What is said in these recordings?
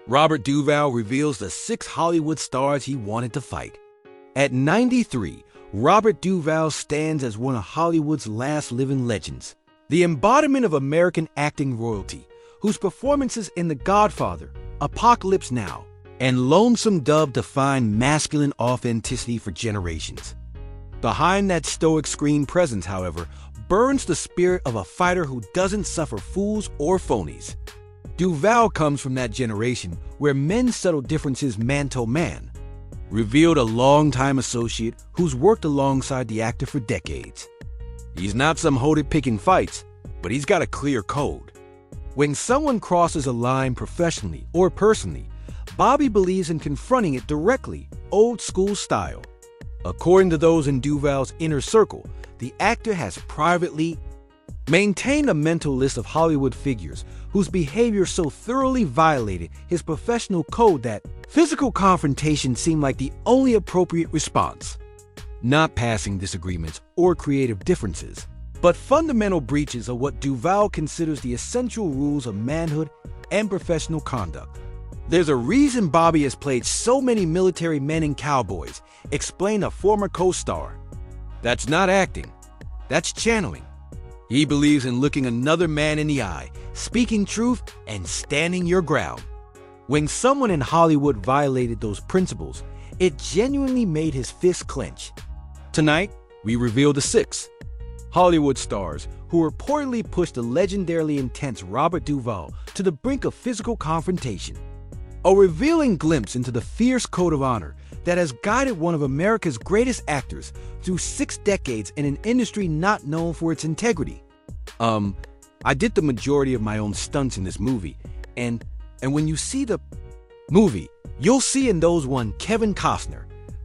Robert Duvall reveals the 6 Hollywood stars he wanted to fight. At 93, Robert Duvall stands as one of Hollywood's last living legends, the embodiment of American acting royalty, whose performances in The Godfather, Apocalypse Now, and Lonesome Dove define masculine authenticity for generations. Behind that stoic screen presence, however, burns the spirit of a fighter who doesn't suffer fools or phonies. Duvall comes from that generation where men's subtle differences man-to-man, revealed a longtime associate who's worked alongside the actor for decades. He's not some hold-it picking fights, but he's got a clear code. When someone crosses a line professionally or personally, Bobby believes in confronting it directly, old-school style. According to those in Duvall's inner circle, the actor has privately maintained a mental list of Hollywood figures whose behavior so thoroughly violated his professional code that physical confrontation seemed like the only appropriate response. Not passing disagreements or creative differences, but fundamental breaches of what Duvall considers the essential rules of manhood and professional conduct. There's a reason Bobby has played so many military men and cowboys, explained a former co-star. That's not acting, that's channeling. He believes in looking another man in the eye, speaking truth, and standing your ground. When someone in Hollywood violated those principles, it genuinely made his fist clench. Tonight, we reveal the 6 Hollywood stars who reportedly pushed the legendarily intense Robert Duvall to the brink of physical confrontation. A revealing glimpse into the fierce code of honor that has guided one of America's greatest actors through 6 decades in an industry not known for its integrity. I did the majority of my own stunts in this movie, and when you see the movie, you'll see in those one Kevin Costner,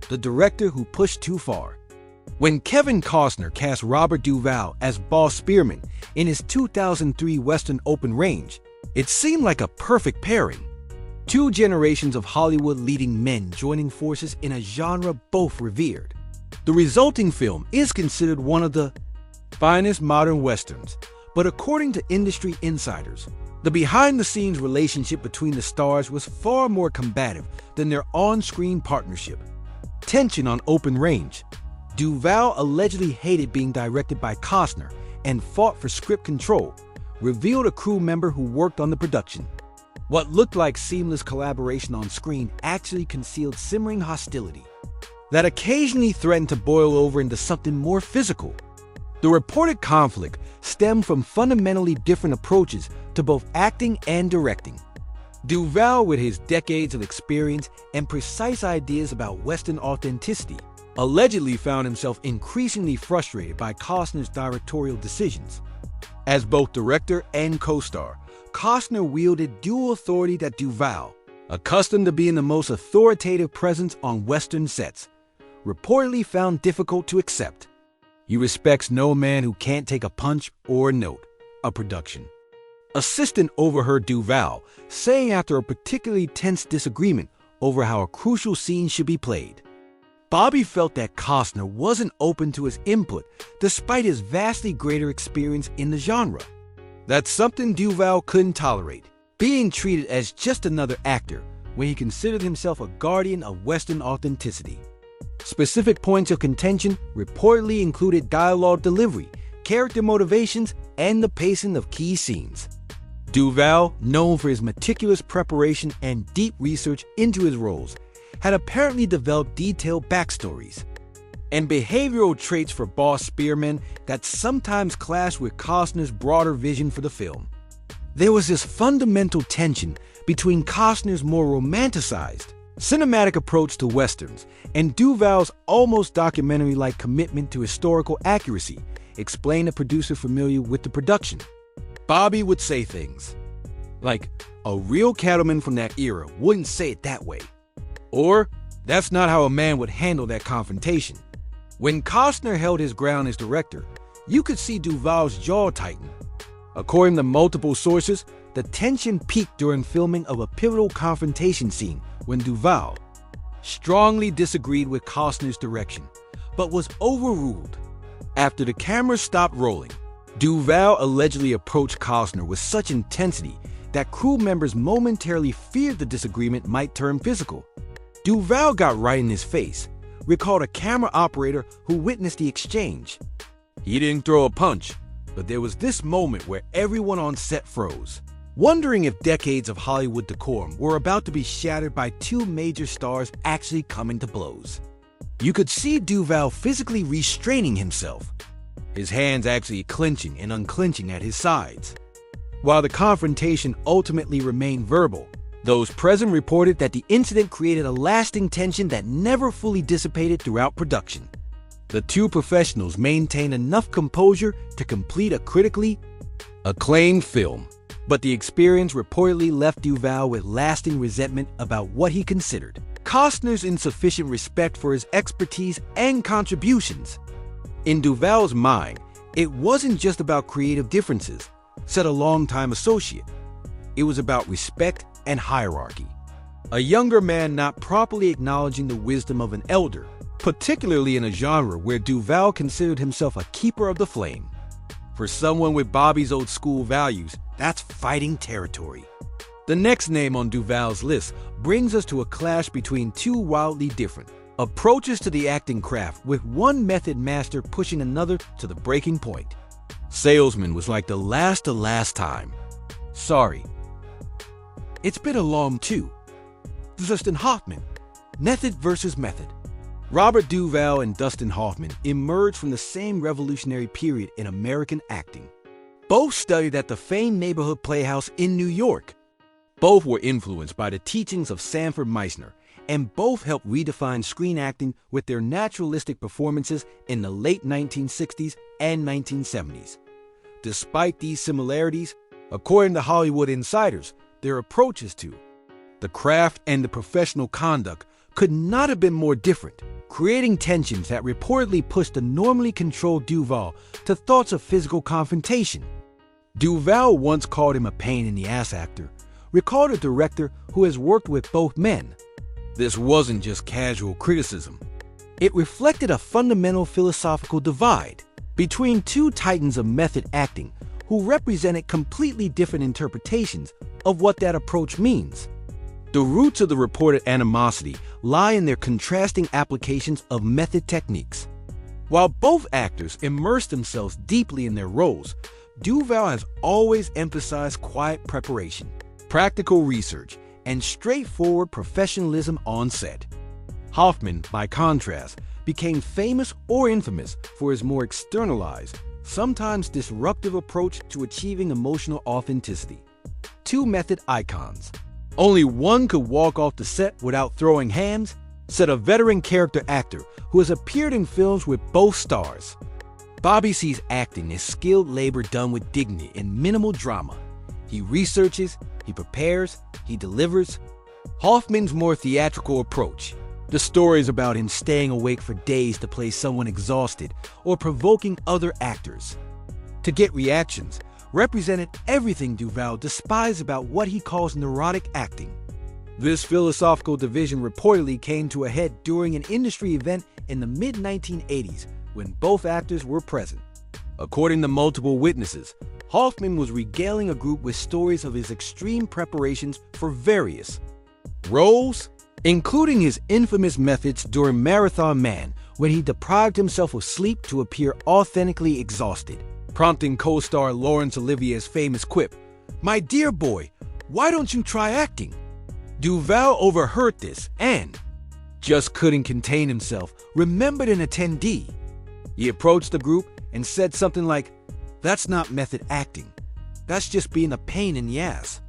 the director who pushed too far. When Kevin Costner cast Robert Duvall as Boss Spearman in his 2003 Western Open Range, it seemed like a perfect pairing. 2 generations of Hollywood leading men joining forces in a genre both revered. The resulting film is considered one of the finest modern westerns, but according to industry insiders, the behind-the-scenes relationship between the stars was far more combative than their on-screen partnership. Tension on Open Range. Duvall allegedly hated being directed by Costner and fought for script control, revealed a crew member who worked on the production. What looked like seamless collaboration on screen actually concealed simmering hostility that occasionally threatened to boil over into something more physical. The reported conflict stemmed from fundamentally different approaches to both acting and directing. Duvall, with his decades of experience and precise ideas about Western authenticity, allegedly found himself increasingly frustrated by Costner's directorial decisions. As both director and co-star, Costner wielded dual authority that Duvall, accustomed to being the most authoritative presence on Western sets, reportedly found difficult to accept. He respects no man who can't take a punch or a note, a production. Assistant overheard Duvall saying after a particularly tense disagreement over how a crucial scene should be played. Bobby felt that Costner wasn't open to his input despite his vastly greater experience in the genre. That's something Duvall couldn't tolerate, being treated as just another actor when he considered himself a guardian of Western authenticity. Specific points of contention reportedly included dialogue delivery, character motivations, and the pacing of key scenes. Duvall, known for his meticulous preparation and deep research into his roles, had apparently developed detailed backstories and behavioral traits for Boss Spearman that sometimes clashed with Costner's broader vision for the film. There was this fundamental tension between Costner's more romanticized, cinematic approach to westerns and Duvall's almost documentary-like commitment to historical accuracy, explained a producer familiar with the production. Bobby would say things like, "A real cattleman from that era wouldn't say it that way," or "That's not how a man would handle that confrontation." When Costner held his ground as director, you could see Duvall's jaw tighten. According to multiple sources, the tension peaked during filming of a pivotal confrontation scene when Duvall strongly disagreed with Costner's direction, but was overruled. After the camera stopped rolling, Duvall allegedly approached Costner with such intensity that crew members momentarily feared the disagreement might turn physical. Duvall got right in his face, recalled a camera operator who witnessed the exchange. He didn't throw a punch, but there was this moment where everyone on set froze, wondering if decades of Hollywood decorum were about to be shattered by two major stars actually coming to blows. You could see Duvall physically restraining himself, his hands actually clenching and unclenching at his sides. While the confrontation ultimately remained verbal, those present reported that the incident created a lasting tension that never fully dissipated throughout production. The two professionals maintained enough composure to complete a critically acclaimed film, but the experience reportedly left Duvall with lasting resentment about what he considered Costner's insufficient respect for his expertise and contributions. In Duvall's mind, it wasn't just about creative differences, said a longtime associate. It was about respect and hierarchy. A younger man not properly acknowledging the wisdom of an elder, particularly in a genre where Duvall considered himself a keeper of the flame. For someone with Bobby's old school values, that's fighting territory. The next name on Duvall's list brings us to a clash between two wildly different approaches to the acting craft, with one method master pushing another to the breaking point. Salesman was like the last time. Sorry. It's been a long too. Dustin Hoffman, method versus method. Robert Duvall and Dustin Hoffman emerged from the same revolutionary period in American acting. Both studied at the famed neighborhood playhouse in New York. Both were influenced by the teachings of Sanford Meisner, and both helped redefine screen acting with their naturalistic performances in the late 1960s and 1970s. Despite these similarities, according to Hollywood insiders, their approaches to the craft and the professional conduct could not have been more different, creating tensions that reportedly pushed the normally controlled Duvall to thoughts of physical confrontation. Duvall once called him a pain-in-the-ass actor, recalled a director who has worked with both men. This wasn't just casual criticism. It reflected a fundamental philosophical divide between two titans of method acting who represented completely different interpretations of what that approach means. The roots of the reported animosity lie in their contrasting applications of method techniques. While both actors immersed themselves deeply in their roles, Duvall has always emphasized quiet preparation, practical research, and straightforward professionalism on set. Hoffman, by contrast, became famous or infamous for his more externalized, sometimes disruptive approach to achieving emotional authenticity. Two method icons. Only one could walk off the set without throwing hands, said a veteran character actor who has appeared in films with both stars. Bobby sees acting as skilled labor done with dignity and minimal drama. He researches, he prepares, he delivers. Hoffman's more theatrical approach. The stories about him staying awake for days to play someone exhausted or provoking other actors to get reactions represented everything Duvall despised about what he calls neurotic acting. This philosophical division reportedly came to a head during an industry event in the mid-1980s when both actors were present. According to multiple witnesses, Hoffman was regaling a group with stories of his extreme preparations for various roles, including his infamous methods during Marathon Man when he deprived himself of sleep to appear authentically exhausted, prompting co-star Laurence Olivier's famous quip, "My dear boy, why don't you try acting?" Duvall overheard this and just couldn't contain himself, remembered an attendee. He approached the group and said something like, "That's not method acting. That's just being a pain in the ass."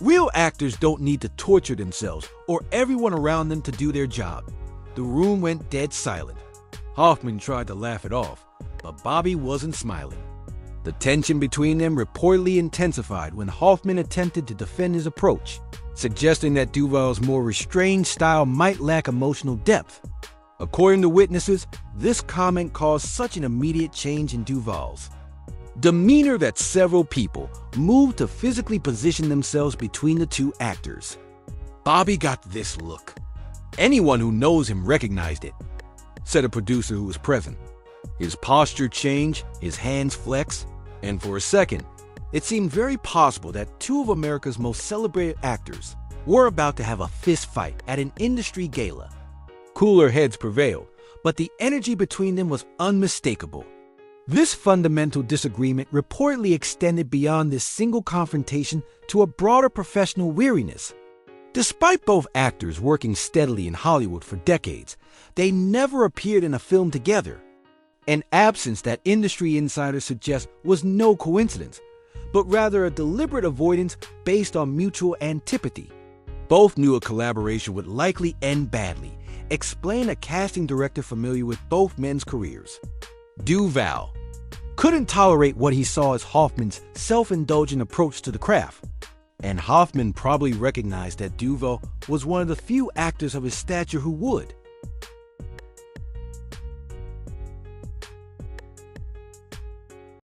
Real actors don't need to torture themselves or everyone around them to do their job. The room went dead silent. Hoffman tried to laugh it off, but Bobby wasn't smiling. The tension between them reportedly intensified when Hoffman attempted to defend his approach, suggesting that Duvall's more restrained style might lack emotional depth. According to witnesses, this comment caused such an immediate change in Duvall's demeanor that several people moved to physically position themselves between the two actors. "Bobby got this look. Anyone who knows him recognized it," said a producer who was present. His posture changed, his hands flexed, and for a second, It seemed very possible that two of America's most celebrated actors were about to have a fist fight at an industry gala. Cooler heads prevailed, but the energy between them was unmistakable. This fundamental disagreement reportedly extended beyond this single confrontation to a broader professional weariness. Despite both actors working steadily in Hollywood for decades, they never appeared in a film together. An absence that industry insiders suggest was no coincidence, but rather a deliberate avoidance based on mutual antipathy. Both knew a collaboration would likely end badly, explained a casting director familiar with both men's careers. Duvall couldn't tolerate what he saw as Hoffman's self-indulgent approach to the craft, and Hoffman probably recognized that Duvall was one of the few actors of his stature who would.